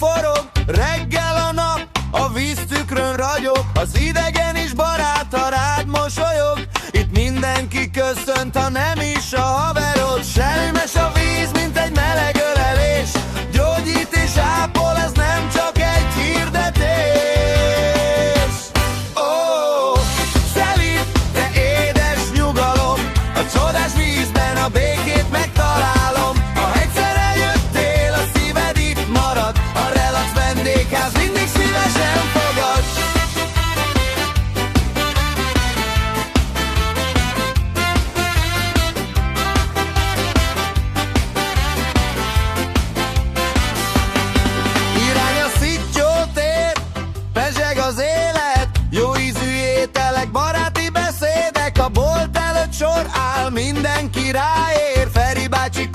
forog, reggel a nap, a víztükrön ragyog, az idegen is baráta rád mosolyog. Itt mindenki köszönt, ha nem is a haverod. Selmes a víz, mint egy meleg ölelés, gyógyít és ápol, ez nem csak egy hirdetés. Ó, szelíd, de édes nyugalom, a csodás vízben a békét megtalálom. Ha egyszer eljöttél, a szíved itt marad, a Relax vendégház mindig szívesen fogad. Irány a Szittyó tér, pezseg az élet, jó ízű ételek, baráti beszédek, a bolt előtt sor áll, mindenki ráér. Feri bácsi